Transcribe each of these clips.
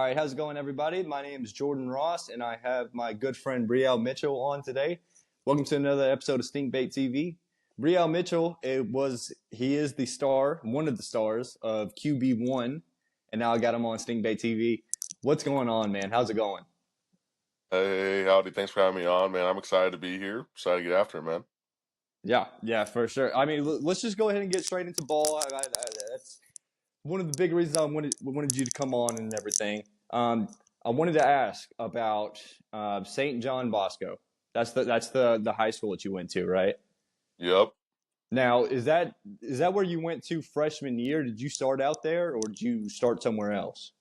right, how's it going, everybody? My name is Jordan Ross, and I have my good friend Brielle Mitchell on today. Welcome to another episode of stinkbaitTV. Brielle Mitchell, he is the star, one of the stars of QB1, and now I got him on stinkbaitTV. What's going on, man? How's it going? Hey, howdy. Thanks for having me on, man. I'm excited to be here. Excited to get after it, man. Yeah, for sure. I mean, let's just go ahead and get straight into ball. That's one of the big reasons I wanted you to come on and everything. I wanted to ask about St. John Bosco. That's the high school that you went to, right? Yep. Now, is that where you went to freshman year? Did you start out there, or did you start somewhere else?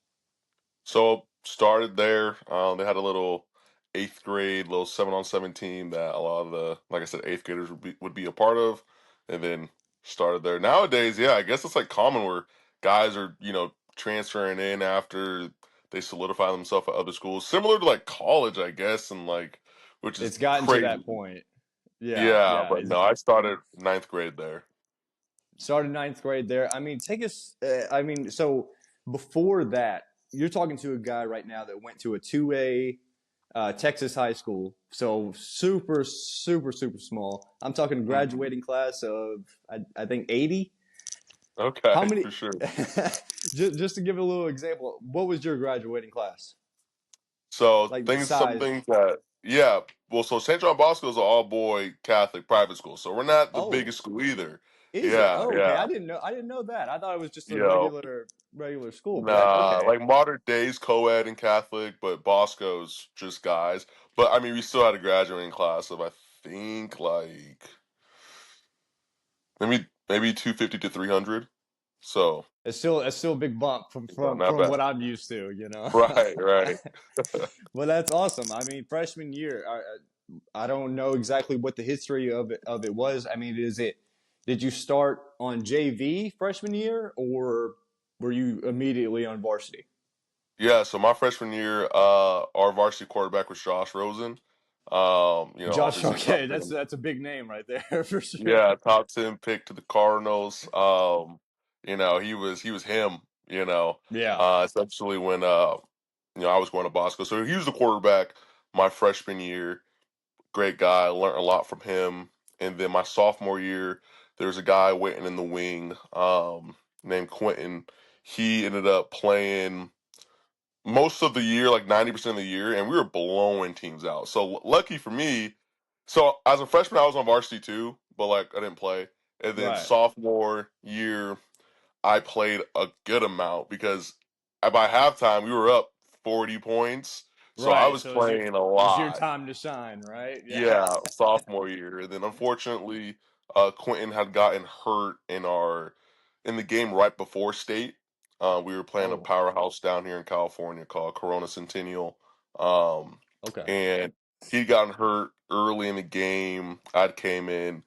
So started there. They had a little eighth grade, little 7-on-7 team that a lot of the, like I said, eighth graders would be a part of, and then started there. Nowadays, yeah, I guess it's like common where guys are transferring in after they solidify themselves at other schools, similar to like college, I guess, and like which is It's gotten to crazy. that point. Yeah, Yeah, yeah. but no, I started ninth grade there. Started ninth grade there. I mean, take us. So before that, you're talking to a guy right now that went to a 2A Texas high school. So super, super, super small. I'm talking Mhm. graduating class of I think 80. How Okay, many? for sure. just to give a little example, what was your graduating class? So Like things, some size? things that, yeah. Well, so St. John Bosco is an all boy Catholic private school, so we're not the Oh, biggest school either. is it? Yeah, Oh, okay. yeah. I didn't know that. I thought it was just a Yo, regular school. But nah, okay. like modern days co-ed and Catholic, but Bosco's just guys. But I mean, we still had a graduating class of I think like maybe 250 to 300. So It's still a big bump from from not from bad. what I'm used to, you know. Right, right. Well, that's awesome. I mean, freshman year, I don't know exactly what the history of it was. I mean, did you start on JV freshman year, or were you immediately on varsity? Yeah, so my freshman year, our varsity quarterback was Josh Rosen. Josh, Obviously top okay, that's 10. that's a big name right there for sure. Yeah, top 10 pick to the Cardinals. He was him, Yeah. especially when I was going to Bosco. So he was the quarterback my freshman year. Great guy, learned a lot from him. And then my sophomore year, there was a guy waiting in the wing, named Quentin. He ended up playing most of the year, like 90% of the year, and we were blowing teams out. So lucky for me, so as a freshman, I was on varsity too, but like I didn't play. And then Right. sophomore year, I played a good amount because by halftime we were up 40 points, so I Right. was So it's your playing a it's your lot. time to shine, right? Yeah. Yeah, sophomore year, and then unfortunately, Quentin had gotten hurt in the game right before state. We were playing a Oh, powerhouse down here in California called Corona Centennial, um, okay. and he'd gotten hurt early in the game. I came in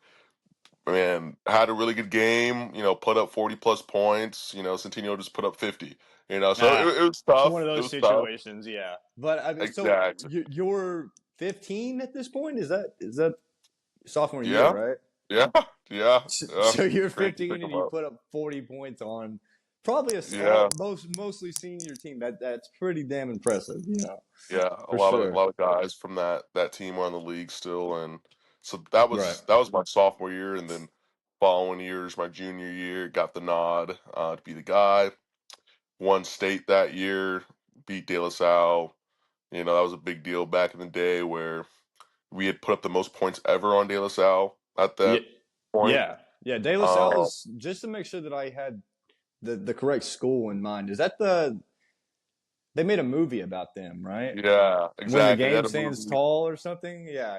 and had a really good game. Put up 40 plus points. Centennial just put up 50. So Ah, it was it's one tough. of It those was tough. situations, yeah. But I mean, so Exactly. you're 15 at this point? Is that sophomore year, Yeah. right? Yeah. Yeah. Yeah. So you're Crazy to pick 15 and him you up. put up 40 points on probably a Yeah, small, mostly senior team. That's pretty damn impressive, yeah, a for lot of a sure. lot of guys from that team were on the league still, and so Right. that was my sophomore year, and then following years, my junior year, got the nod to be the guy. Won state that year, beat De La Salle. That was a big deal back in the day where we had put up the most points ever on De La Salle at Yeah. that point. Yeah. De La Salle Uh, is, just to make sure that I had the correct school in mind. Is that they made a movie about them, right? yeah, When the exactly. They game had a stands movie. tall or something? Yeah.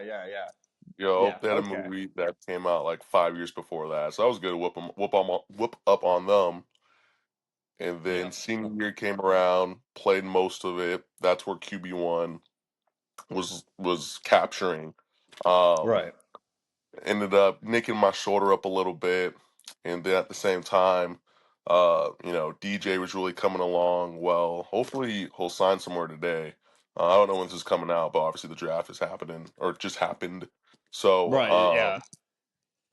Yo, Yeah. they had a Okay. movie that came out like 5 years before that, so I was good to whoop up on them. And then Yep. senior year came around, played most of it. That's where QB1 was capturing. Um, Right. Ended up nicking my shoulder up a little bit, and then at the same time, DJ was really coming along well. Hopefully, he'll sign somewhere today. I don't know when this is coming out, but obviously the draft is happening or just happened. So, Right. Yeah.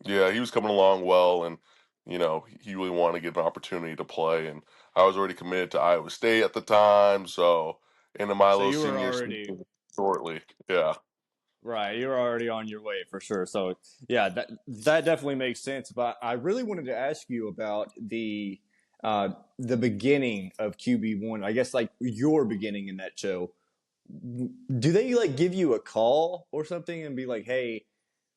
yeah, he was coming along well, and he really wanted to get an opportunity to play, and I was already committed to Iowa State at the time, so into my So little you were senior already season shortly. Yeah, right. You're already on your way for sure. So yeah, that definitely makes sense. But I really wanted to ask you about the beginning of QB1. I guess like your beginning in that show. Do they like give you a call or something and be like, "Hey,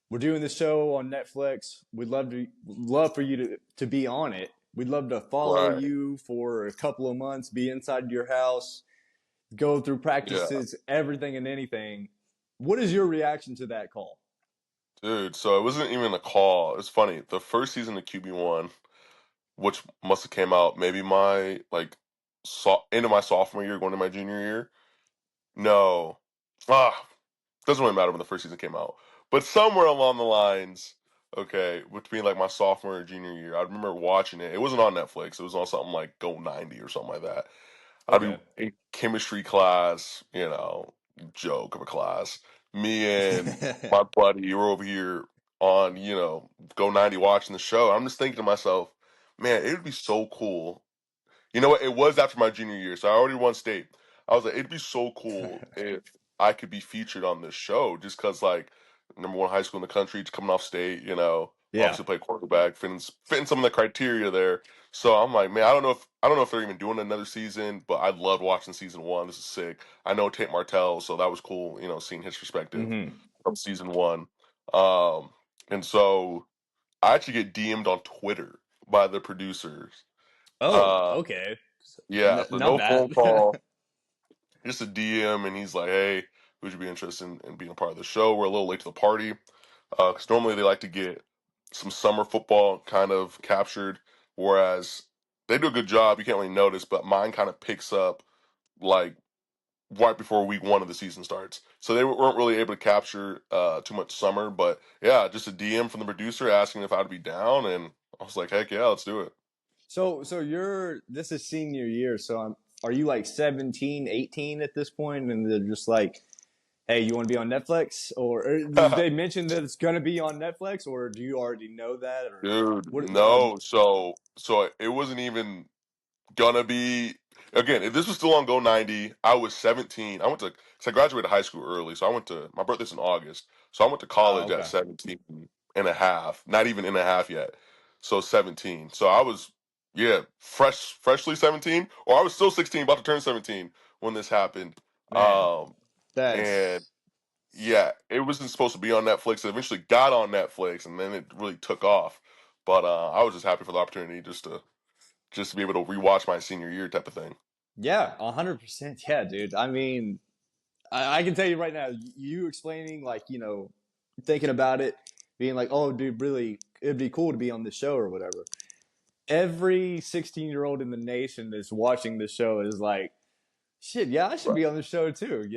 we're doing this show on Netflix. We'd love for you to be on it. We'd love to follow right. you for a couple of months, be inside your house, go through Yeah, practices, everything and anything." What is your reaction to that call? dude. So it wasn't even a call. It's funny. The first season of QB1, which must have came out maybe my like into my sophomore year, going to my junior year. No, ah, doesn't really matter when the first season came out, but somewhere along the lines, okay, between like my sophomore and junior year, I remember watching it. It wasn't on Netflix. It was on something like Go 90 or something like that. I'd be Okay. in chemistry class, joke of a class. Me and my buddy were over here on, Go 90 watching the show. I'm just thinking to myself, man, it would be so cool. You know what? It was after my junior year, so I already won state. I was like, it'd be so cool if I could be featured on this show, just because like number one high school in the country, just coming off state, Yeah. obviously play quarterback, fitting some of the criteria there. So I'm like, man, I don't know if they're even doing another season, but I loved watching season one. This is sick. I know Tate Martell, so that was cool, seeing his perspective Hmm. from season one. Um, and so I actually get DM'd on Twitter by the producers. Oh, Uh, okay. yeah, so Not no phone bad. call, just a DM, and he's like, "Hey, would you be interested in being a part of the show?" We're a little late to the party because normally they like to get some summer football kind of captured, whereas they do a good job. You can't really notice, but mine kind of picks up like right before week one of the season starts. So they weren't really able to capture too much summer, but yeah, just a DM from the producer asking if I'd be down, and I was like, "Heck yeah, let's do it." So you're this is senior year, so are you like 17, 18 at this point and they're just like, "Hey, you want to be on Netflix?" Or did they mention that it's going to be on Netflix or do you already know that or Dude, what no. So it wasn't even gonna be again. If this was still on Go 90, I was 17. Cause I graduated high school early, so I went to my birthday's in August, so I went to college at okay. 17 and a half, not even in a half yet. So 17. So I was freshly 17, or I was still 16, about to turn 17 when this happened. Man, Um, and that's yeah, it wasn't supposed to be on Netflix. It eventually got on Netflix, and then it really took off. But I was just happy for the opportunity just to be able to rewatch my senior year type of thing. yeah, 100%. Yeah, dude. I mean, I can tell you right now, you explaining like, thinking about it, being like, "Oh, dude, really it'd be cool to be on this show or whatever." Every 16-year-old in the nation that's watching this show is like, shit, yeah, I should Right. be on the show too.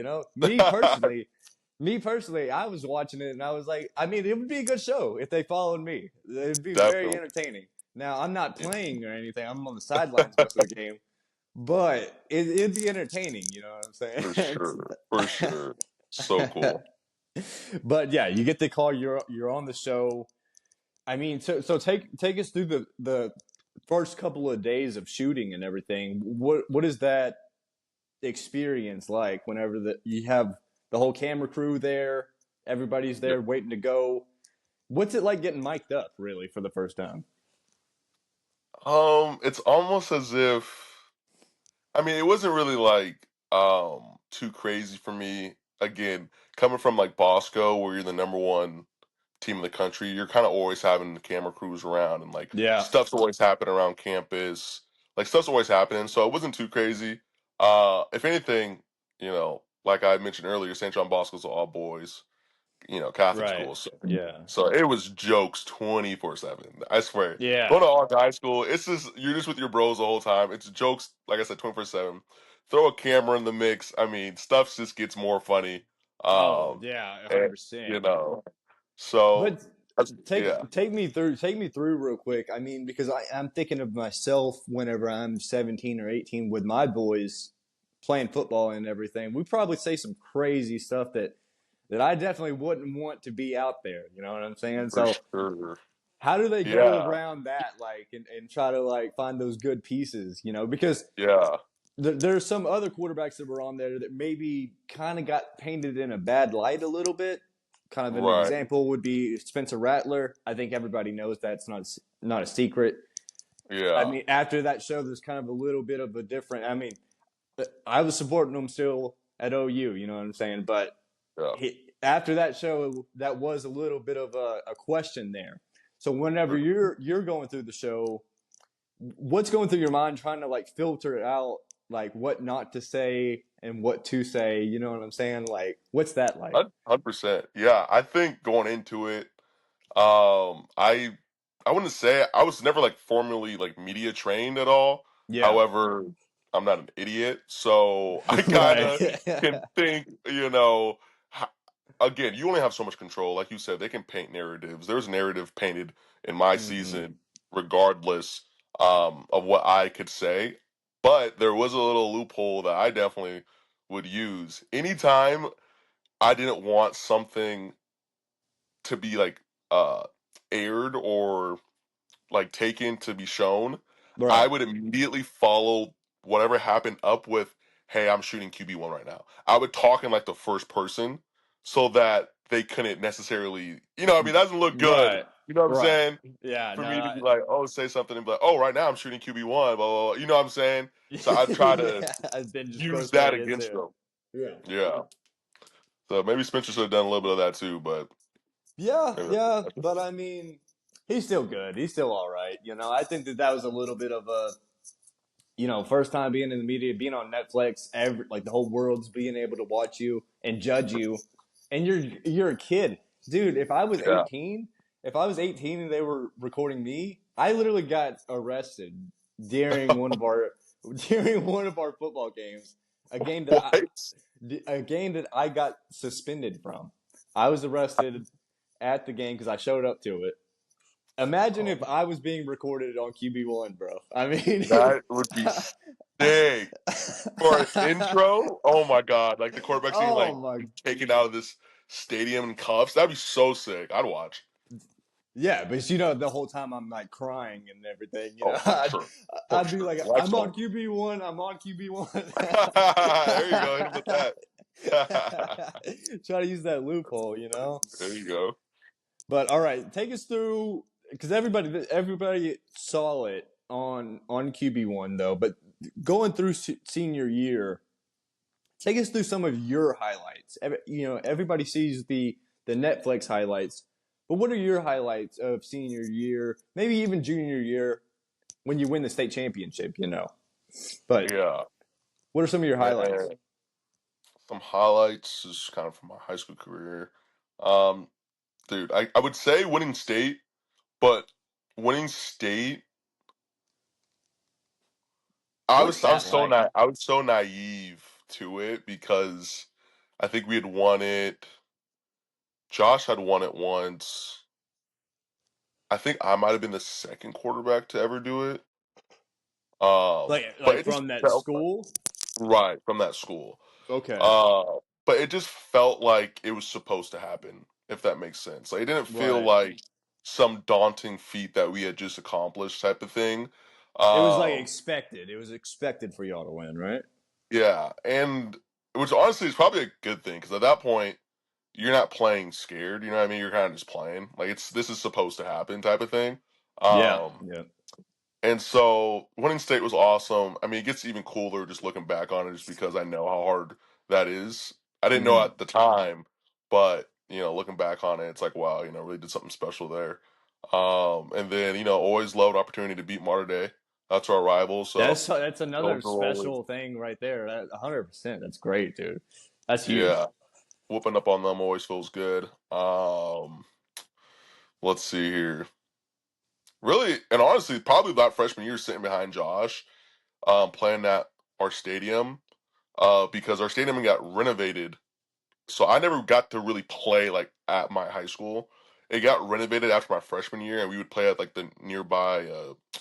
Me personally, I was watching it and I was like, I mean, it would be a good show if they followed me. It'd be very Definitely. entertaining. Now, I'm not Yeah. playing or anything. I'm on the sidelines most of the game, but it'd be entertaining. You know what I'm For saying? sure. For sure. So cool. But yeah, you get the call. You're on the show. I mean, so take us through the first couple of days of shooting and everything. What is that experience like whenever you have the whole camera crew there, everybody's Yeah. there waiting to go? What's it like getting mic'd up really for the first time? It's almost as if I mean, it wasn't really like too crazy for me. Again, coming from like Bosco, where you're the number one team in the country, you're kind of always having the camera crews around and like Yeah, stuff's always happening around campus. Like stuff's always happening, so it wasn't too crazy. If anything, like I mentioned earlier, St. John Bosco's all boys, Catholic right. school. So, Yeah, so it was jokes 24/7. I swear. Going yeah. to all guy school, it's just you're just with your bros the whole time. It's jokes, like I said, 24/7. Throw a camera in the mix. I mean, stuff just gets more funny. Oh Um, yeah, a hundred and, percent. you know, so But yeah, take me through real quick. I mean, because I'm thinking of myself whenever I'm 17 or 18 with my boys playing football and everything. We probably say some crazy stuff that I definitely wouldn't want to be out there. You know what I'm saying? for So sure. How do they go Yeah, around that, like, and try to like find those good pieces? You know, because yeah, there's some other quarterbacks that were on there that maybe kind of got painted in a bad light a little bit. Kind of an right, example would be Spencer Rattler. I think everybody knows that's not a secret. I yeah, mean, after that show, there's kind of a little bit of a different. I mean, I was supporting him still at OU. You know what I'm saying? But yeah. after that show, that was a little bit of a question there. So whenever you're going through the show, what's going through your mind trying to like filter out like what not to say and what to say? You know what I'm saying? Like, what's that like? 100%. Yeah, I think going into it, I wouldn't say I was never like formally like media trained at all. Yeah. However, I'm not an idiot, so I kind Right. of can think, ho- again, you only have so much control. Like you said, they can paint narratives. There's a narrative painted in my hmm season, regardless of what I could say. But there was a little loophole that I definitely would use anytime I didn't want something to be like uh aired or like taken to be shown. I Right. would immediately follow whatever happened up with, "Hey, I'm shooting QB1 right now." I would talk in like the first person so that they couldn't necessarily, I mean, that doesn't look good. Right. You know what I'm Right. saying? Yeah. For No. me to be like, "Oh, say something," and be like, "Oh, right now I'm shooting QB1." Blah, blah, blah. You know what I'm saying? So I try to Yeah. Then just go use that straight into against it. them. Yeah. Yeah. So maybe Spencer should have done a little bit of that too, but Yeah. maybe Yeah. that's But I mean, he's still good. He's still all right. You know, I think that was a little bit of a first time being in the media, being on Netflix, like the whole world's being able to watch you and judge you, and you're a kid, dude. yeah. If I was 18 and they were recording me, I literally got arrested during one of our during one of our football games, a game that I, What? a game that I got suspended from. I was arrested at the game because I showed up to it. Imagine if Um, I was being recorded on QB1, bro. I mean, that would be sick for an intro. Oh my god! Like the quarterback scene, oh like my, taken out of this stadium in cuffs. That'd be so sick. I'd watch. yeah, but the whole time I'm like crying and everything. Oh, for sure, for I'd be sure. like, Lights I'm on on. QB1, I'm on QB1. There you go. Hit him with that. Try to use that loophole. There you go. But all right, take us through because everybody saw it on QB1 though. But going through senior year, take us through some of your highlights. Everybody sees the Netflix highlights, but what are your highlights of senior year, maybe even junior year when you win the state championship? But Yeah, what are some of your highlights? man. Some highlights is kind of from my high school career. Um, dude, I would say winning state, but winning state What's I that was so like? I was so naive to it because I think we had won it. Josh had won it once. I think I might have been the second quarterback to ever do it. But Like it just from that felt school? right from that school. Okay, Uh, but it just felt like it was supposed to happen, if that makes sense. Like it didn't feel right. like some daunting feat that we had just accomplished type of thing. It was like Um, expected. It was expected for y'all to win, right? yeah, and which honestly is probably a good thing because at that point you're not playing scared. You know what I mean? You're kind of just playing like this is supposed to happen type of thing. Yeah, Um, yeah. and so winning state was awesome. I mean, it gets even cooler just looking back on it, just because I know how hard that is. I didn't know hmm at the time, but looking back on it, it's like wow, really did something special there. And then always loved opportunity to beat Mater Day. That's our rival, so That's those another are always special thing right there. 100%. That's great, dude. That's huge. yeah. Whooping up on them always feels good. Let's see here. Really, and honestly, probably that freshman year sitting behind Josh, playing at our stadium, because our stadium got renovated. So I never got to really play like at my high school. It got renovated after my freshman year, and we would play at like the nearby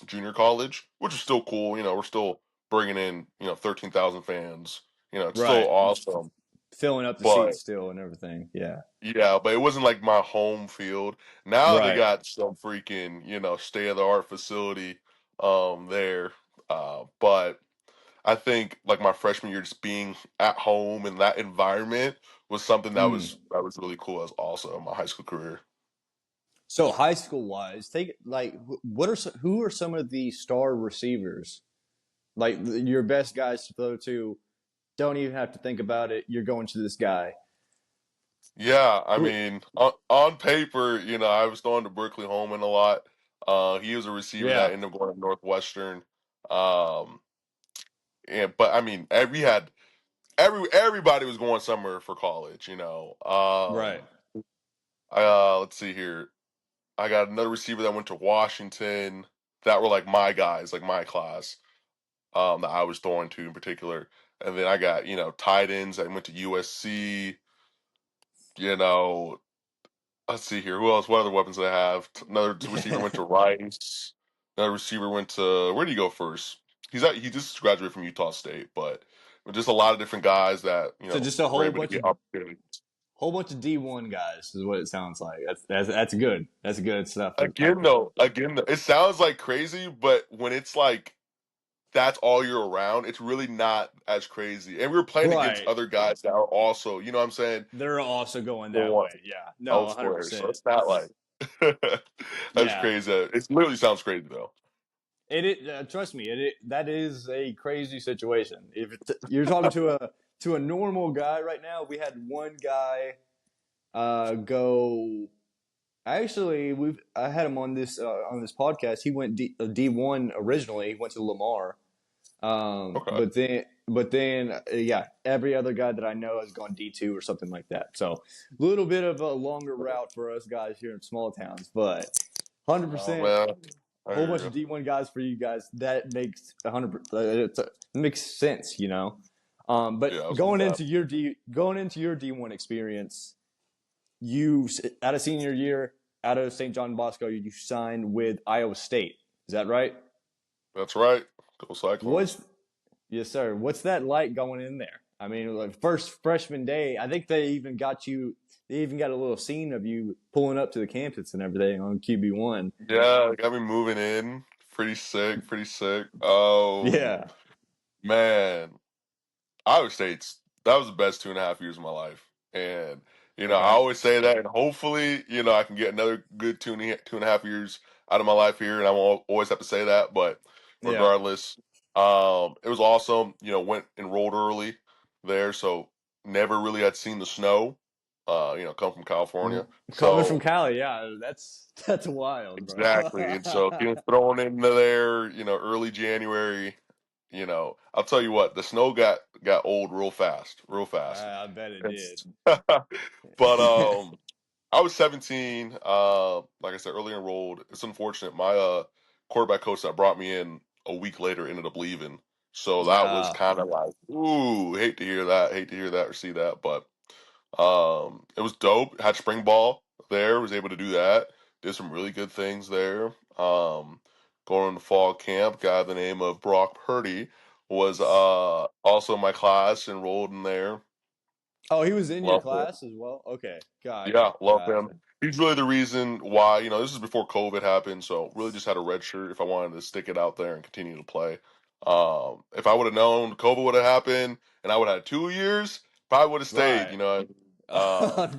junior college, which is still cool. We're still bringing in 13,000 fans. It's still Right. awesome. filling up the but seats still and everything. Yeah. yeah, but it wasn't like my home field. Now they Right. got some freaking, state of the art facility there. But I think like my freshman year, just being at home in that environment was something Mm. that was really cool as also in my high school career. So high school wise, take like who are some of the star receivers? Like your best guys to throw to. Don't even have to think about it. You're going to this guy. Yeah, I Who? mean, on paper, I was throwing to Berkeley Holman a lot. He was a receiver that Yeah. ended up going to Northwestern. Um, but I mean, everybody was going somewhere for college. Right. Let's see here. I got another receiver that went to Washington that were like my guys, like my class, that I was throwing to in particular. And then I got, tight ends that went to USC, you know, let's see here. Who else? What other weapons do I have? Another receiver went to Rice. Another receiver went to where did he go first? He just graduated from Utah State, but just a lot of different guys that So just a were whole able to bunch of get opportunities. D1 guys is what it sounds like. That's good. That's good stuff. Again, though, it sounds like crazy, but when it's like that's all year around, it's really not as crazy. And we were playing against Right. other guys that are also, you know what I'm saying, They're also going the that way. ones Yeah. No, elsewhere. So 100%. it's not like that's Yeah. crazy. It literally sounds crazy though. Trust me, that is a crazy situation. If you're talking to a normal guy right now, we had one guy go. Actually, I had him on this podcast. He went D1 originally. He went to Lamar, Okay. but then, yeah, every other guy that I know has gone D2 or something like that. So, a little bit of a longer route for us guys here in small towns, but hundred Oh percent man, I whole hear bunch you. of D1 guys for you guys. That makes 100. It makes sense, you know. But Yeah, I was gonna say. going into your D1 experience, you out of senior year, out of St. John Bosco, you signed with Iowa State. Is that right? That's right. Go Cyclones. What's Yes, sir. What's that like going in there? I mean, like first freshman day, I think they even got you. They even got a little scene of you pulling up to the campus and everything on QB1. Yeah, got me moving in. Pretty sick. Pretty sick. Oh Yeah. man, Iowa State's that was the best 2.5 years of my life, and I Okay. always say that, and hopefully, I can get another good 2.5 years out of my life here, and I won't always have to say that, but Yeah. regardless, it was awesome. Went enrolled early there, so never really had seen the snow. Come from California, Coming from so Cali, yeah, that's wild, bro. exactly, and so getting thrown into there, early January. I'll tell you what, the snow got old real fast, real fast. I bet it did. It's, but I was 17. Like I said, early enrolled. It's unfortunate. My quarterback coach that brought me in a week later ended up leaving, so that was Uh, kind of like, ooh, hate to hear that, hate to hear that or see that, but it was dope. Had spring ball there. Was able to do that. Did some really good things there. Going to fall camp. Guy by the name of Brock Purdy was also in my class. Enrolled in there. oh, he was in your Loved it. class as well. Okay, Yeah, gotcha, love him. gotcha. He's really the reason why, this is before COVID happened, so really just had a red shirt if I wanted to stick it out there and continue to play. If I would have known COVID would have happened and I would have had 2 years, probably would have stayed, Right.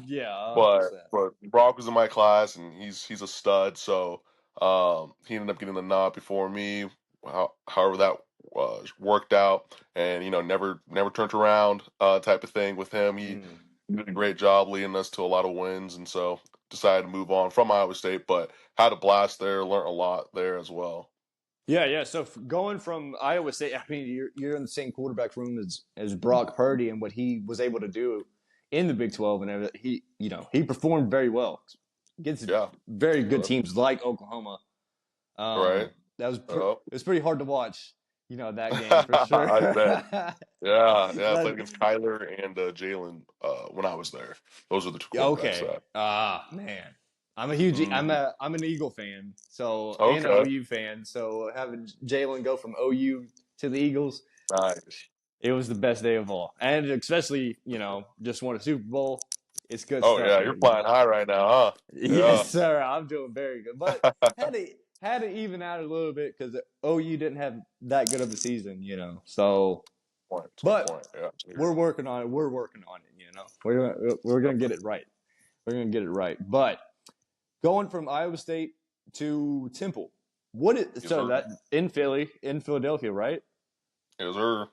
Yeah, but 100%. Brock was in my class and he's a stud, so he ended up getting the nod before me. However that worked out, and never turned around type of thing with him. Mm. He did a great job leading us to a lot of wins, and so decided to move on from Iowa State, but had a blast there, learned a lot there as well. Yeah, yeah. So going from Iowa State, I mean, you're in the same quarterback room as Brock Purdy and what he was able to do in the Big 12 and everything. He performed very well against Yeah, very good uh, teams like Oklahoma. right. That Oh, it was pretty hard to watch, that game for sure. I bet. Yeah. I played That, against Kyler and Jalen when I was there. Those are the two quarterbacks okay. that. Man. Mm, I'm an Eagle fan, so and an okay, OU fan. So having Jalen go from OU to the Eagles, nice. It was the best day of all, and especially just won a Super Bowl. It's good Oh stuff yeah, there. you're flying high right now, huh? Yes, Yeah. sir. I'm doing very good, but had to even out a little bit because OU didn't have that good of a season. So Point. Good but point. Yeah. we're working on it. We're working on it. We're gonna get it right. We're gonna get it right. But going from Iowa State to Temple, Yes, so sir. that in Philly, in Philadelphia, right? Yes, sir.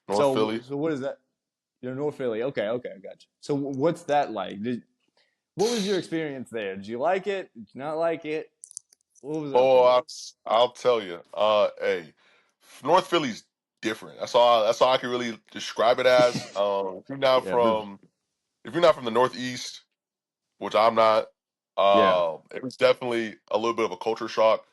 North So Philly. so what is that? You're North Philly. Okay, okay, I got you. So what's that like? What was your experience there? Did you like it? Did you not like it? What was up Oh, with it? I'll tell you. Hey, North Philly's different. That's all I can really describe it as. Yeah, really. If you're not from the Northeast, which I'm not, Yeah. it was definitely a little bit of a culture shock.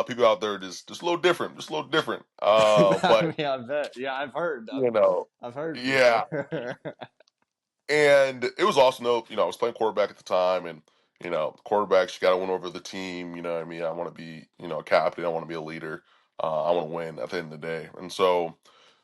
People out there just a little different, just a little different. I But mean, I bet. Yeah, I've heard. I've, you know, I've heard for yeah. sure. And it was awesome though. I was playing quarterback at the time, and quarterbacks, you got to win over the team. You know what I mean? I want to be, a captain. I want to be a leader. I want to win at the end of the day. And so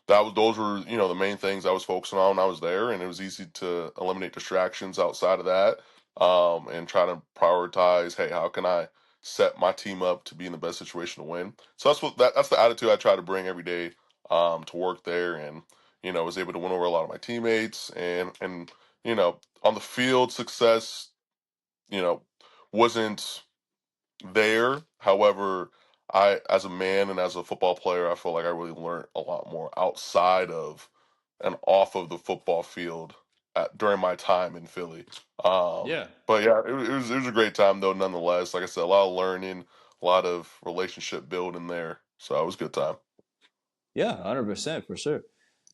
those were, the main things I was focusing on when I was there, and it was easy to eliminate distractions outside of that, and try to prioritize. Hey, how can I set my team up to be in the best situation to win? So that's the attitude I try to bring every day, to work there, and was able to win over a lot of my teammates, and on the field success, you know, wasn't there. However, as a man and as a football player, I feel like I really learned a lot more outside of and off of the football field during my time in Philly. Yeah. But yeah, it was a great time though. Nonetheless, like I said, a lot of learning, a lot of relationship building there. So it was a good time. Yeah, 100% for sure. Mm.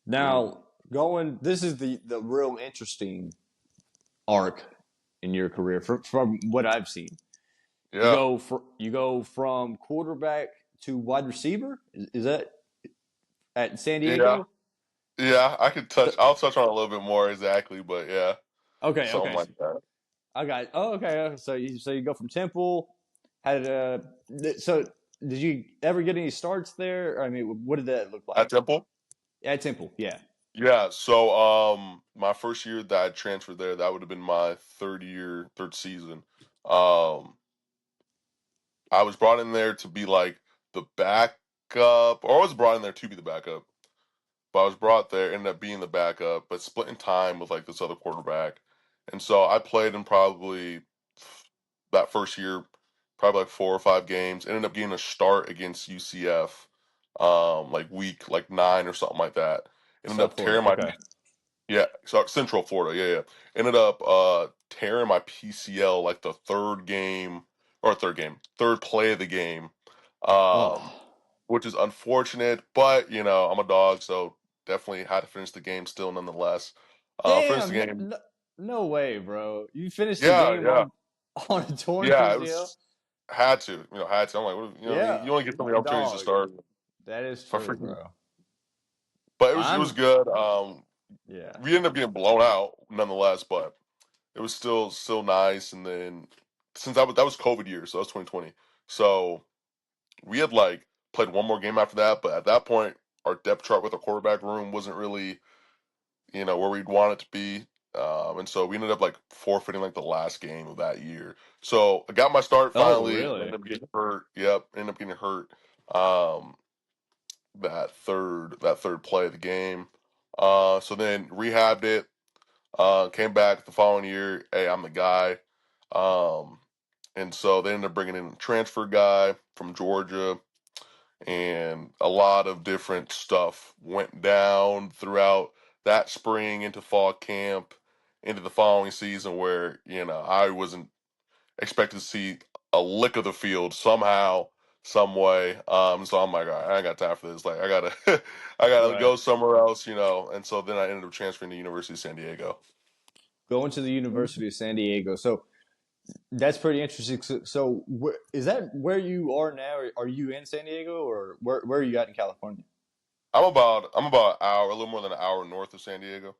Now, this is the real interesting arc in your career from what I've seen. Yeah, You go from quarterback to wide receiver. Is that at San yeah, Diego? yeah. I could So, touch. I'll touch on it a little bit more exactly, but yeah, okay, something okay. like that. I got. Oh, okay. So you go from Temple. Had so did you ever get any starts there? I mean, what did that look like At Temple. at Temple? Yeah. Yeah, so my first year that I transferred there, that would have been my third season. Um I was brought in there to be like the backup, or I was brought in there to be the backup, but I was brought there, ended up being the backup, but splitting time with like this other quarterback. And so I played in probably that first year, probably like 4 or 5 games. Ended up getting a start against UCF, like week like 9 or something like that. Ended South up Florida. tearing my Okay. Yeah, so Central Florida, yeah, yeah. Ended up tearing my PCL like the third play of the game. Um Oh. which is unfortunate, but I'm a dog, so definitely had to finish the game still nonetheless. Finished the Damn. game. No way, bro. You finished the Yeah, game yeah. on a torn Yeah, it PCL. was had to, had to. I'm like, what I mean? Yeah. You only get so many opportunities to Dog. start. That is For true, freaking bro. But it was I'm. good. Yeah. We ended up getting blown out nonetheless, but it was still nice. And then since that was COVID year, so that was 2020. So we had like played one more game after that, but at that point, our depth chart with our quarterback room wasn't really where we'd want it to be. And so we ended up like forfeiting like the last game of that year. So I got my start Oh, finally. Ended really? up getting hurt. Yep, ended up getting hurt. Um, that third play of the game. So then rehabbed it. Came back the following year. Hey, I'm the guy. Um, and so they ended up bringing in a transfer guy from Georgia, and a lot of different stuff went down throughout that spring into fall camp, into the following season, where I wasn't expected to see a lick of the field somehow, some way. So I'm like, all right, I ain't got time for this. Like, I gotta, I gotta Right. go somewhere else. And so then I ended up transferring to University of San Diego. Going to the University of San Diego. So that's pretty interesting. Is that where you are now? Are you in San Diego, or where are you at in California? I'm about an hour, a little more than an hour north of San Diego.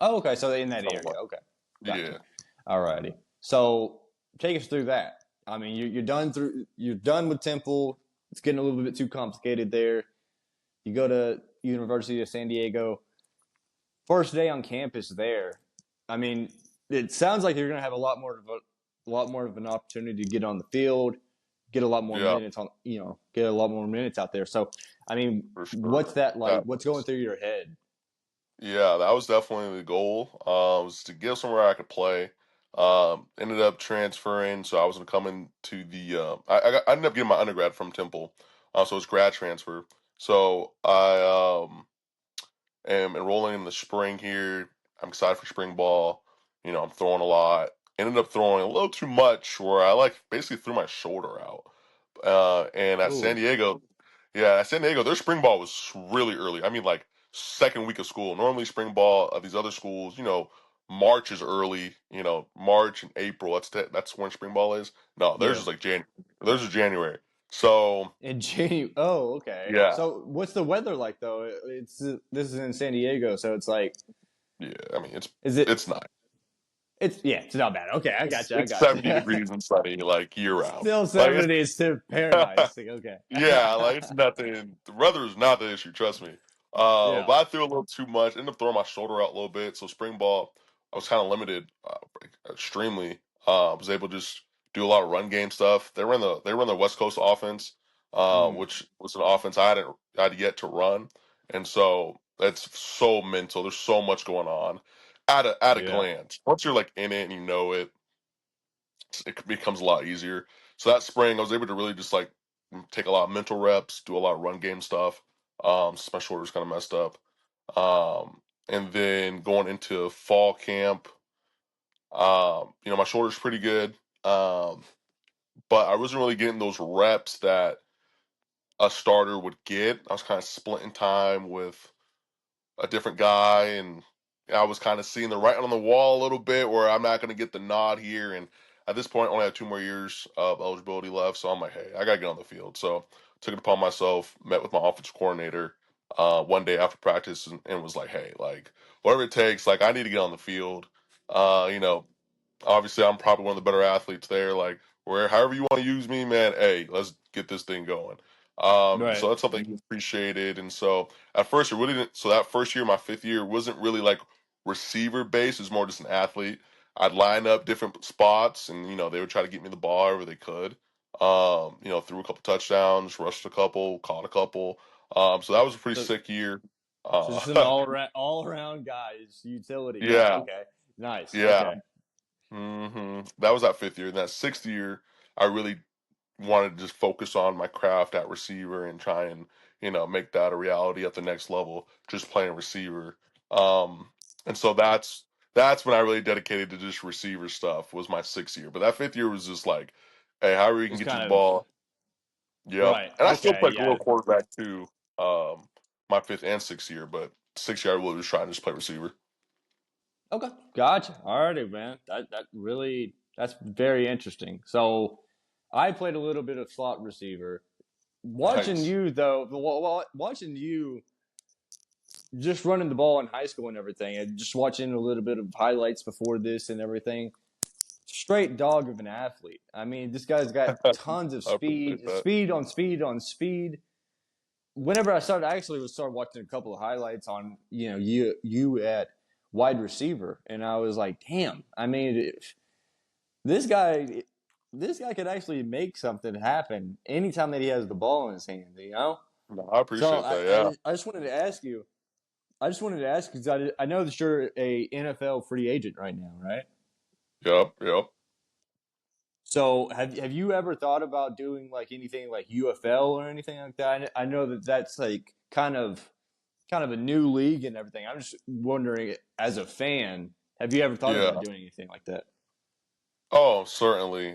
Oh, okay. So in that Something area. like Okay, got you. Yeah. All righty. So take us through that. I mean, you're done with Temple. It's getting a little bit too complicated there. You go to University of San Diego, first day on campus there. I mean, it sounds like you're going to have a lot more of an opportunity to get on the field, get a lot more Yeah, minutes on, get a lot more minutes out there. So, I mean, for what's sure. that like? That What's going was through your head? Yeah, that was definitely the goal. Was to get somewhere I could play. Ended up transferring, so I was gonna come into the. I ended up getting my undergrad from Temple, so it's grad transfer. So I am enrolling in the spring here. I'm excited for spring ball. I'm throwing a lot. Ended up throwing a little too much, where I like basically threw my shoulder out. And at San Oh, Diego, yeah, at San Diego, their spring ball was really early. I mean, like second week of school. Normally, spring ball at these other schools, March is early. March and April. That's when spring ball is. No, theirs yeah. is like Jan. Theirs is January. So In January. Oh, okay. yeah, So, what's the weather like though? It's this is in San Diego, so it's like, yeah. I mean, it's is it? it's nice. It's yeah, it's not bad. Okay, I got It's, you. I it's got 70 you. degrees and sunny like year round. Still Like it's 70s to paradise. Like, okay. yeah, like it's nothing. The weather is not the issue, trust me. Yeah. But I threw a little too much. Ended up throwing my shoulder out a little bit. So spring ball, I was kind of limited, extremely. I was able to just do a lot of run game stuff. They run the West Coast offense, Mm, which was an offense I had yet to run, and so that's so mental. There's so much going on at a yeah. glance. Once you're like in it and you know it, it becomes a lot easier. So that spring, I was able to really just like take a lot of mental reps, do a lot of run game stuff. So my shoulders kind of messed up. And then going into fall camp, my shoulder's pretty good. But I wasn't really getting those reps that a starter would get. I was kind of splitting time with a different guy, and I was kind of seeing the writing on the wall a little bit, where I'm not going to get the nod here. And at this point, I only have 2 more years of eligibility left, so I'm like, hey, I got to get on the field. So took it upon myself, met with my offensive coordinator one day after practice, and was like, hey, like whatever it takes, like I need to get on the field. Uh, you know, Obviously I'm probably one of the better athletes there. Like where however you want to use me, man, hey, let's get this thing going. So Right. that's something he appreciated. And so at first it really didn't so that first year, my fifth year, wasn't really like receiver based, it was more just an athlete. I'd line up different spots and they would try to get me the ball wherever they could. Threw a couple touchdowns, rushed a couple, caught a couple. So that was a pretty So, sick year. so just an Uh all around guy, just utility guy. yeah, Okay. Nice. yeah. Okay. That was that fifth year. And that sixth year, I really wanted to just focus on my craft at receiver and try and make that a reality at the next level. Just playing receiver, and so that's when I really dedicated to just receiver stuff. Was my sixth year, but that fifth year was just like, hey, however you can Just get you kind the of ball. Yep, right. and I still Okay. played a Yeah. little quarterback too. My fifth and sixth year, but sixth year I really was trying to just play receiver. Okay. Gotcha. Alrighty, man. That's very interesting. So I played a little bit of slot receiver. Watching Nice. you though, watching you just running the ball in high school and everything, and just watching a little bit of highlights before this and everything. Straight dog of an athlete. I mean, this guy's got tons of I appreciate speed, that. speed on speed on speed. Whenever I actually was started watching a couple of highlights on you at wide receiver, and I was like, damn. I mean, this guy this guy could actually make something happen anytime that he has the ball in his hand. No, I So appreciate I that. Yeah. I, I just wanted to ask you. I just wanted to ask because I know that you're a NFL free agent right now, right? Yep. Yep. So have you ever thought about doing like anything like UFL or anything like that? I know that that's like kind of a new league and everything. I'm just wondering, as a fan, have you ever thought about Yeah. doing anything like that? Oh, certainly.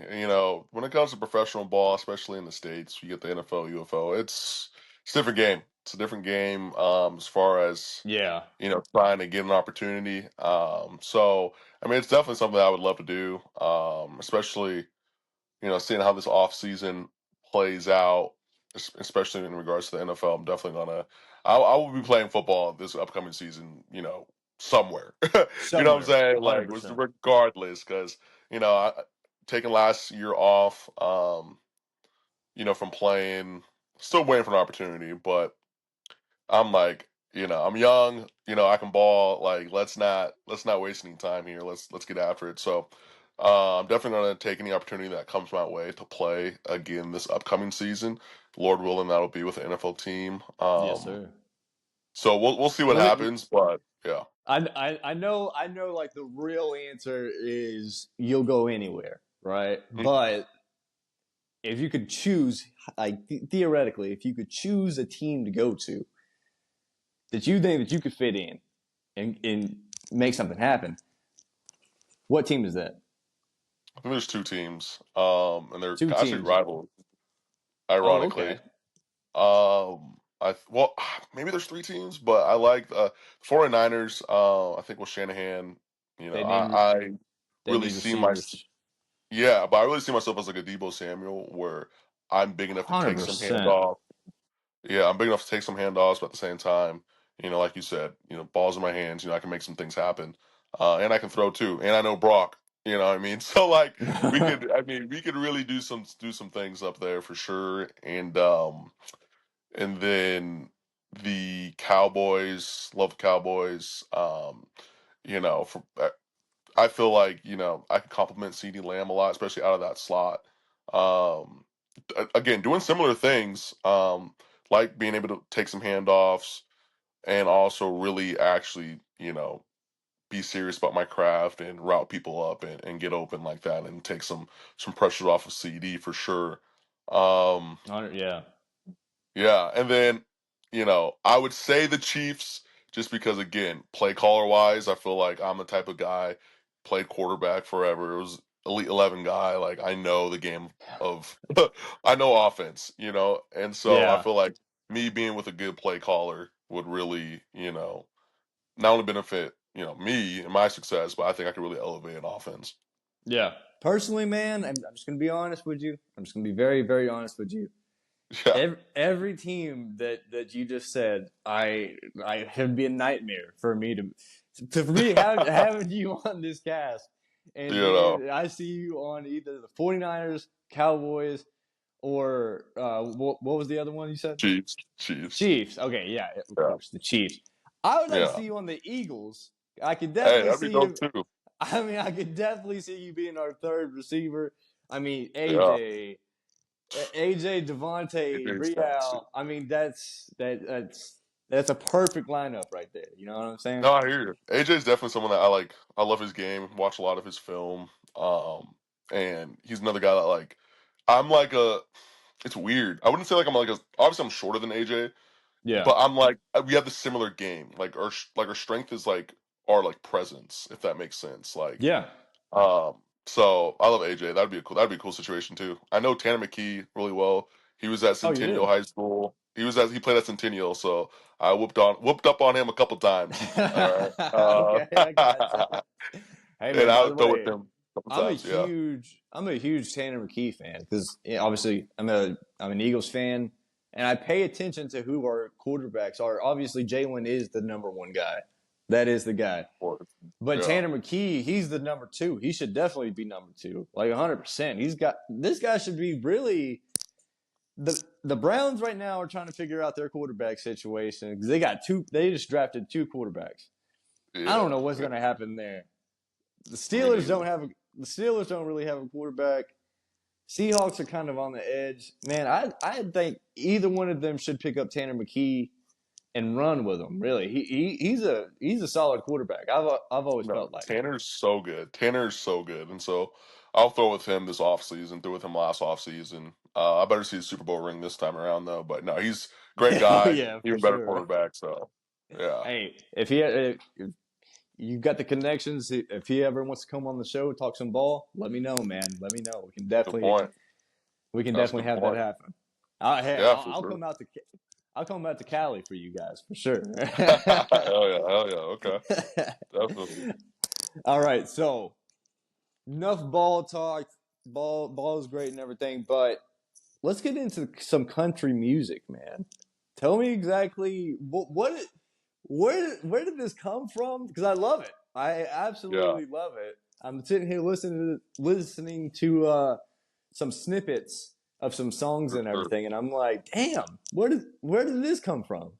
When it comes to professional ball, especially in the States, you get the NFL, UFO. It's a different game. It's a different game as far as, Yeah. trying to get an opportunity. So I mean it's definitely something I would love to do. Especially, seeing how this off season plays out, especially in regards to the NFL. I'm definitely gonna I will be playing football this upcoming season, somewhere. You know what I'm Somewhere, saying? Like, was 100%. regardless, because taking last year off, from playing, still waiting for an opportunity, but I'm like, I'm young, I can ball. Like, let's not waste any time here. Let's get after it. So, I'm definitely gonna take any opportunity that comes my way to play again this upcoming season. Lord willing, that'll be with the NFL team. Yes, sir. So we'll see what Let me. happens, but yeah. I know. Like the real answer is you'll go anywhere, right? Mm, But if you could choose, like theoretically, if you could choose a team to go to that you think that you could fit in and make something happen, what team is that? I think there's two teams, and they're Two actually teams. rivals, Oh, ironically. okay. Well, maybe there's three teams, but I like 49ers. I think with Shanahan, They need I they really need see my receivers. yeah, but I really see myself as like a Debo Samuel, where I'm big enough to take some 100%. handoff. Yeah, I'm big enough to take some handoffs, but at the same time, like you said, balls in my hands. I can make some things happen, and I can throw too, and I know Brock. You know what I mean? So like we could really do some things up there for sure, and then the Cowboys, love the Cowboys. For I feel like I can compliment CeeDee Lamb a lot, especially out of that slot. Um, Again, doing similar things, like being able to take some handoffs and also really actually, be serious about my craft and route people up and get open like that and take some pressure off of CD for sure. Um, 100, yeah. yeah, and then I would say the Chiefs just because again, play caller wise, I feel like I'm the type of guy played quarterback forever. It was elite 11 guy. Like I know the game of I know offense, and so I Yeah. feel like me being with a good play caller would really, not only benefit me and my success, but I think I could really elevate an offense. Yeah. Personally, man, I'm just going to be honest with you. I'm just going to be very, very honest with you. Yeah, Every team that you just said, I it would be a nightmare for me to for me having you on this cast, you and know, then I see you on either the 49ers, Cowboys, or what was the other one you said? Chiefs. Chiefs. Okay, yeah, of Yeah, course, the Chiefs. I would like to yeah. see you on the Eagles. I could Hey, definitely that'd be see dope you. too. I could definitely see you being our third receiver. I mean, Yeah. AJ, Devontae, AJ's nasty. Real. I mean, that's a perfect lineup right there. You know what I'm saying? No, I hear you. AJ's definitely someone that I like. I love his game. Watch a lot of his film. And he's another guy that like. I'm like a. It's weird. I wouldn't say like I'm like a. Obviously, I'm shorter than AJ, Yeah, but I'm like we have the similar game. Like our strength is like our like presence, if that makes sense. Like yeah. so I love AJ. That'd be a cool situation too. I know Tanner McKee really well. He was at Oh, you Centennial do? High School. He played at Centennial, so I whooped up on him a couple times. All right. Okay, I got you. Hey, And man. I By the would throw with way, him a couple times. Yeah. I'm a huge Tanner McKee fan because obviously I'm an Eagles fan, and I pay attention to who our quarterbacks are. Obviously, Jalen is the number one guy. That is the guy. But Yeah. Tanner McKee, he's the number two. He should definitely be number two, like 100%. This guy should be really the Browns right now are trying to figure out their quarterback situation because they got two. They just drafted two quarterbacks. I don't Yeah. know what's Yeah. going to happen there. The Me Steelers neither. don't have the Steelers don't really have a quarterback. Seahawks are kind of on the edge. Man, I think either one of them should pick up Tanner McKee and run with him. Really, he's a solid quarterback. I've always No, felt like. Tanner's so good. Tanner's so good. And so I'll throw with him this offseason, threw with him last offseason. I better see the Super Bowl ring this time around though. But no, he's a great Oh guy, yeah, for even better sure. quarterback. So yeah. Hey, if you got the connections, if he ever wants to come on the show talk some ball, let me know, man. Let me know. Good point. We can That's a definitely good have that point. happen. Hey, Yeah, for I'll sure. come out to Cali for you guys for sure. Hell yeah, hell yeah. Okay. Definitely. All right, so enough ball talk. Ball is great and everything, but let's get into some country music, man. Tell me exactly where did this come from? Because I love it. I Yeah, absolutely love it. I'm sitting here listening to some snippets of some songs for and sure. everything, and I'm like, damn, where did this come from?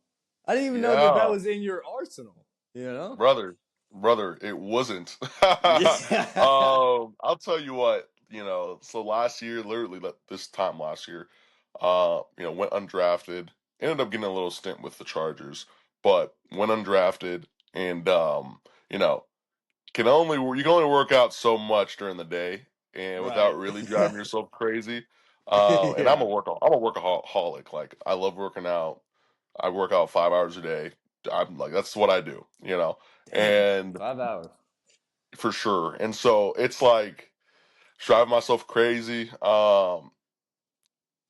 I didn't even know that that Yeah, was in your arsenal. You know? brother, brother, it wasn't. Yeah. I'll tell you what, so last year, literally this time last year, went undrafted, ended up getting a little stint with the Chargers, but went undrafted and you know, you can only work out so much during the day and without Right. really driving yourself crazy. And Yeah. I'm a workaholic. Like I love working out. I work out 5 hours a day. I'm like that's what I do, Dang. and 5 hours. for sure. And so it's like driving myself crazy,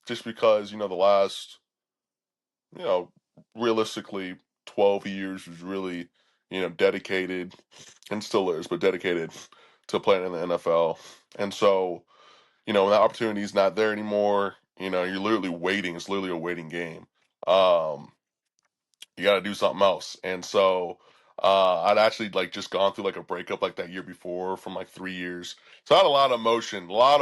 just because the last you know realistically 12 years was really dedicated and still is, but dedicated to playing in the NFL. And so when that opportunity is not there anymore, you're literally waiting. It's literally a waiting game. Um, you got to do something else. And so I'd actually like just gone through like a breakup like that year before from like 3 years. So I had a lot of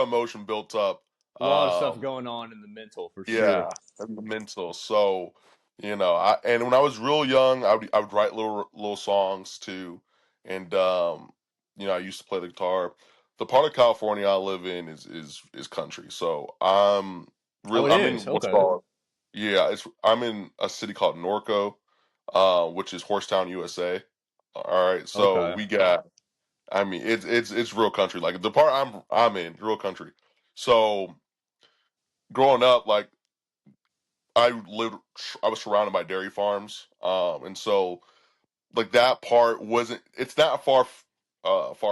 emotion built up. A lot of stuff Um, going on in the mental for sure. yeah, and the mental. So and when I was real young, I would write little songs too, and I used to play the guitar. The part of California I live in is country, so Oh, it I'm is. in what's Okay. called I'm in a city called Norco, which is Horsetown, USA. All right, so Okay. we got. I mean, it's real country. Like the part I'm in, real country. So growing up, like I was surrounded by dairy farms, and so like that part wasn't. It's not far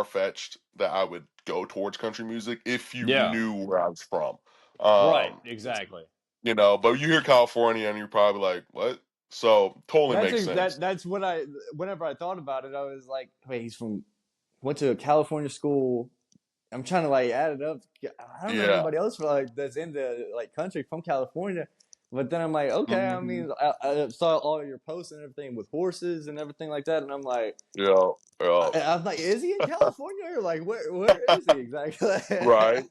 fetched that I would go towards country music if you Yeah. knew where I was from. Right. Um, Exactly. but you hear California and you're probably like, what? So totally makes sense. That's what I whenever I thought about it, I was like, wait, he's from went to a California school. I'm trying to like add it up. I don't know Yeah. anybody else like that's in the like country from California. But then I'm like, okay. I Hmm. mean, I saw all your posts and everything with horses and everything like that, and I'm like, Yeah. Yeah. I'm like, is he in California or like where is he exactly? Right.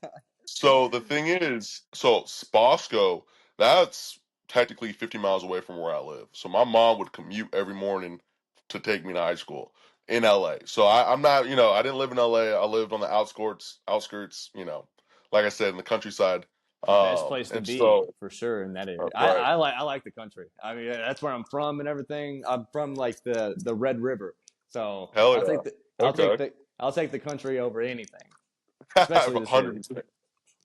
So the thing is, so Bosco, that's technically 50 miles away from where I live. So my mom would commute every morning to take me to high school in LA. So I'm not, I didn't live in LA. I lived on the outskirts, like I said, in the countryside. Best place to And be so, for sure in that area. right. I like the country. I mean, that's where I'm from and everything. I'm from like the Red River, so Hell yeah. Okay. I'll take the country over anything, especially the city. 100%.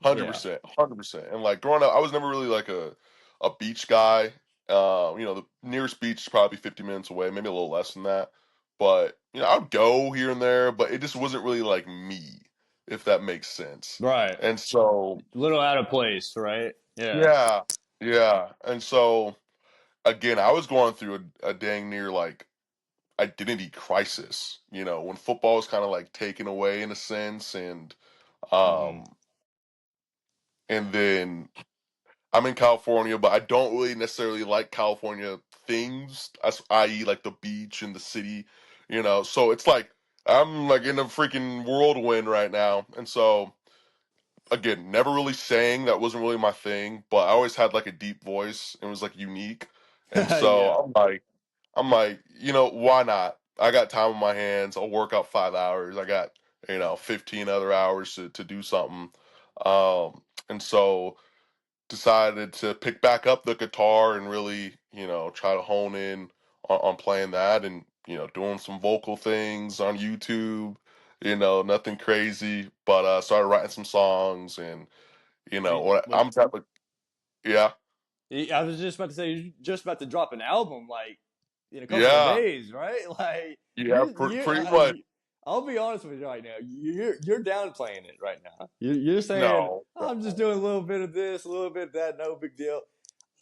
Hundred Yeah, percent, 100%. And like growing up, I was never really like a beach guy. The nearest beach is probably 50 minutes away, maybe a little less than that. But I'd go here and there, but it just wasn't really like me, if that makes sense. right. And so, A little out of place, right? Yeah. yeah, yeah. And so again, I was going through a dang near like identity crisis. When football was kind of like taken away in a sense, Mm-hmm. um, and then I'm in California, but I don't really necessarily like California things, i.e., like the beach and the city, So it's like I'm like in a freaking whirlwind right now, and so again, never really sang. That wasn't really my thing, but I always had like a deep voice and was like unique, and so Yeah. I'm like, why not? I got time on my hands. I'll work out 5 hours. I got 15 other hours to do something, and so decided to pick back up the guitar and really, try to hone in on playing that and, doing some vocal things on YouTube, nothing crazy, but started writing some songs and, what What I'm type of, yeah, I was just about to say, you're just about to drop an album like in a couple of yeah, days, right? Like yeah, pretty much. I'll be honest with you right now. You're downplaying it right now. You're saying, No, oh, I'm just no, doing a little bit of this, a little bit of that, no big deal.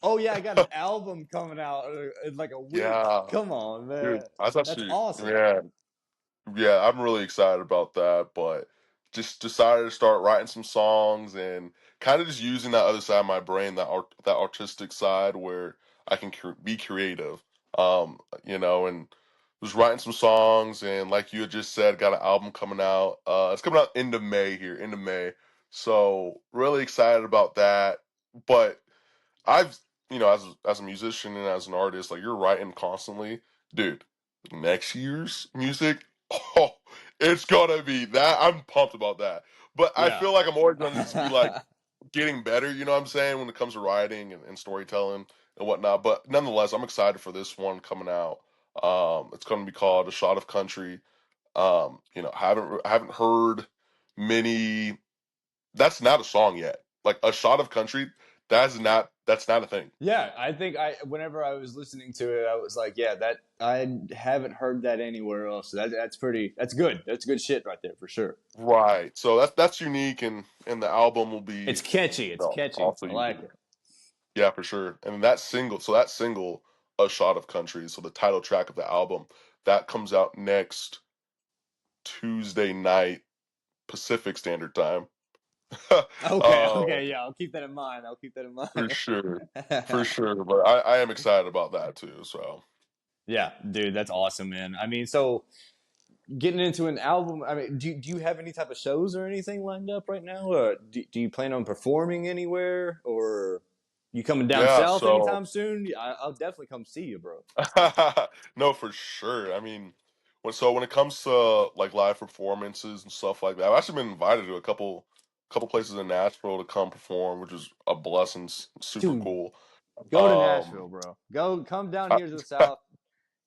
Oh yeah, I got an album coming out in like a week. yeah, Come on, dude, man. that's That's actually, awesome. yeah. Yeah, I'm really excited about that, but just decided to start writing some songs and kind of just using that other side of my brain, that artistic side where I can be creative. And was writing some songs and like you had just said, got an album coming out. It's coming out end of May here, end of May. So really excited about that. But I've as a musician and as an artist, like you're writing constantly, dude. Next year's music, oh, it's gonna be that. I'm pumped about that. But I Yeah. feel like I'm always gonna just be like getting better. You know what I'm saying when it comes to writing and storytelling and whatnot. But nonetheless, I'm excited for this one coming out. It's gonna be called A Shot of Country. I haven't heard many. That's not a song yet. Like A Shot of Country, that's not a thing. Yeah, I think whenever I was listening to it, I was like, yeah, that I haven't heard that anywhere else. So that's good. That's good shit right there for sure. Right. So that's unique, and the album will be, It's catchy. It's catchy. also I like unique. it. Yeah, for sure. And that single, A Shot of Country, so the title track of the album, that comes out next Tuesday night Pacific Standard Time. Okay, um, okay, yeah, I'll keep that in mind. I'll keep that in for mind. sure, for sure. But I am excited about that too. So Yeah, dude, that's awesome, man. I mean, so getting into an album, I mean, do you have any type of shows or anything lined up right now? Or do you plan on performing anywhere? Or you coming down yeah, south so anytime soon? I'll definitely come see you, bro. no, for sure. I mean, when it comes to like live performances and stuff like that, I've actually been invited to a couple places in Nashville to come perform, which is a blessing. Super Dude, cool. go to Nashville, bro. Come down I- here to the south.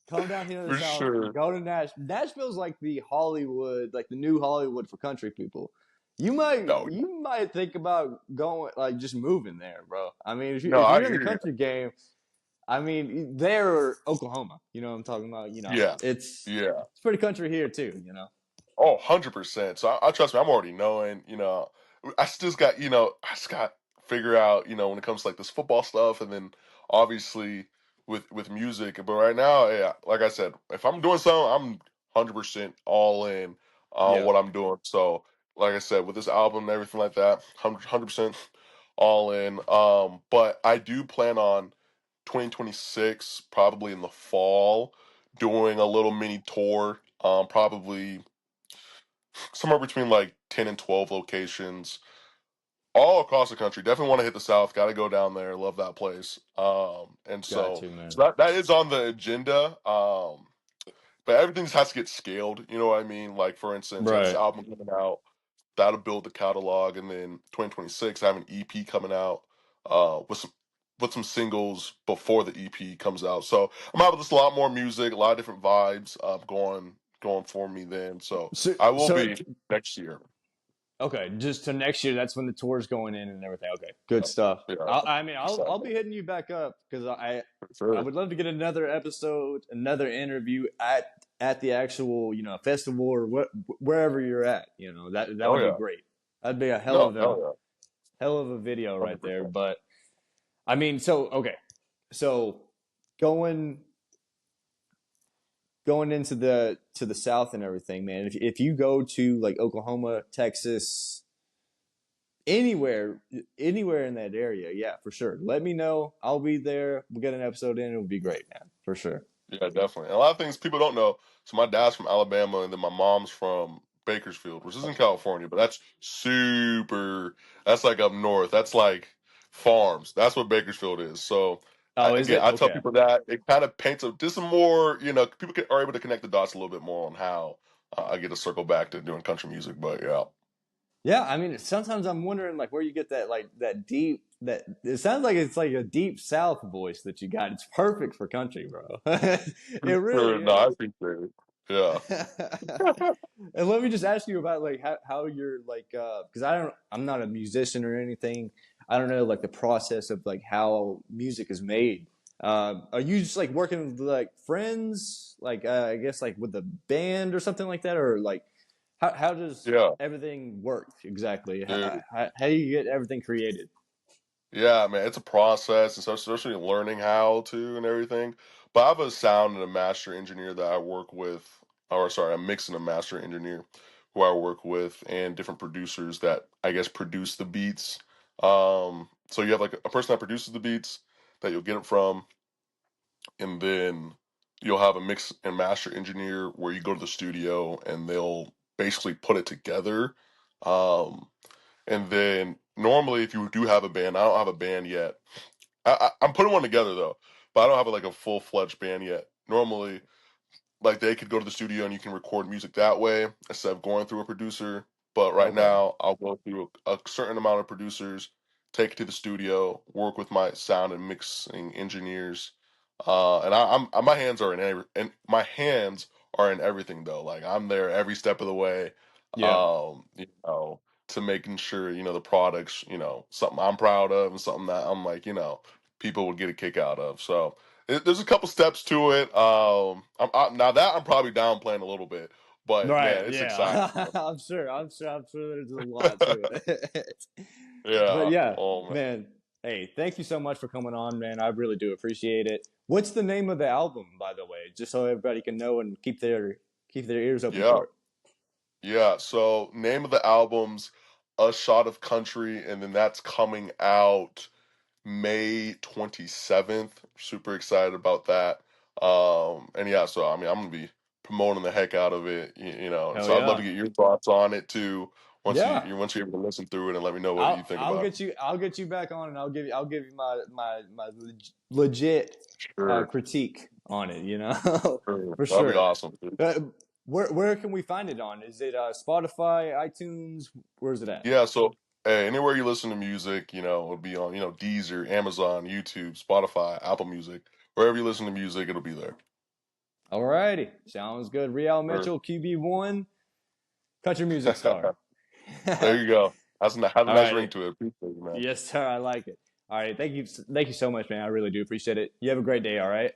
Come down here to the for south. sure. Go to Nashville. Nashville's like the Hollywood, like the new Hollywood for country people. You might No, you might think about going like just moving there, bro. I mean, no, if I you're in the hear you. country game, I mean, there or Oklahoma. You know what I'm talking about? You know, Yeah, it's yeah. it's pretty country here too. You know. Oh, 100%. So I trust me, I'm already knowing, I just got to figure out, when it comes to like this football stuff and then obviously with music. But right now, yeah, like I said, if I'm doing something, I'm 100% all in on Yeah. what I'm doing. So, like I said, with this album and everything like that, 100% all in. But I do plan on 2026, probably in the fall, doing a little mini tour. Probably somewhere between like 10 and 12 locations all across the country. Definitely want to hit the South. Got to go down there. Love that place. And Got so, to, man. so that is on the agenda. But everything just has to get scaled. You know what I mean? Like, for instance, this Right. album coming out, that'll build the catalog. And then 2026, I have an EP coming out with some singles before the EP comes out. So I'm having just a lot more music, a lot of different vibes going for me then. So So, I will so be next year. okay, just to next year. That's when the tour's going in and everything. Okay, good Yeah, stuff. yeah, I mean, I'll excited be hitting you back up because for I sure. would love to get another episode, another interview at the actual festival or wherever you're at. You know that Oh would be yeah, great. That'd be a no, hell yeah, hell of a video right there. 100%. But I mean, so okay, so going going into the south and everything, man. If you go to like Oklahoma, Texas, anywhere in that area, yeah, for sure. Let me know. I'll be there. We'll get an episode in. It'll be great, man, for sure. Yeah, definitely. And a lot of things people don't know. So my dad's from Alabama, and then my mom's from Bakersfield, which is in California, but that's super. That's like up north. That's like farms. That's what Bakersfield is. So Oh, is again, it I tell okay? people that it kind of paints just a more. Are able to connect the dots a little bit more on how I get to circle back to doing country music. But yeah, Yeah, I mean, sometimes I'm wondering like where you get that like that deep that it sounds like it's like a deep South voice that you got. It's perfect for country, bro. It for really sure. No, I is. appreciate it. Yeah. And let me just ask you about like how you're like because I'm not a musician or anything. I don't know like the process of like how music is made. Are you just like working with like friends, like I guess like with a band or something like that, or like how does Yeah, everything work exactly? dude. How do you get everything created? Yeah, man, it's a process, and so especially learning how to and everything. But I have a sound and a master engineer that I work with, or sorry, a mix and a master engineer who I work with, and different producers that I guess produce the beats. So you have like a person that produces the beats that you'll get it from, and then you'll have a mix and master engineer where you go to the studio and they'll basically put it together. Um, and then normally, if you do have a band, I don't have a band yet. I'm putting one together though, but I don't have like a full fledged band yet. Normally, like they could go to the studio and you can record music that way instead of going through a producer. But right Okay. now, I'll go through a certain amount of producers, take it to the studio, work with my sound and mixing engineers, and my hands are in and my hands are in everything though. Like I'm there every step of the way, Yeah. you know, to making sure the products, something I'm proud of and something that I'm like, people would get a kick out of. So there's a couple steps to it. Now that I'm probably downplaying a little bit, but man, Right. it's exciting. Yeah. I'm sure. I'm sure there's a lot to it. But Yeah. yeah, Oh man. man. Hey, thank you so much for coming on, man. I really do appreciate it. What's the name of the album, by the way, just so everybody can know and keep their ears open Yeah. for it? Yeah. So name of the album's A Shot of Country, and then that's coming out May 27th. Super excited about that. And yeah, so I mean, I'm gonna be promoting the heck out of it, and Hell so I'd love to yeah. get your thoughts on it too. Yeah. Once you're able to listen through it and let me know what you I'll think I'll about it. get you I'll get you back on and I'll give you my legit Sure, critique on it. sure. For That'd be sure. awesome, dude. Uh, where can we find it on? Is it Spotify, iTunes? Where's it at? Yeah, so hey, anywhere you listen to music, it'll be on, Deezer, Amazon, YouTube, Spotify, Apple Music. Wherever you listen to music, it'll be there. Alrighty, sounds good. Real Sure. Mitchell, QB1, country music star. There you go. Has a nice ring Alrighty, to it. Appreciate it, man. yes sir, I like it. All right, thank you so much, man. I really do appreciate it. You have a great day. All right.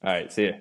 All right, see ya.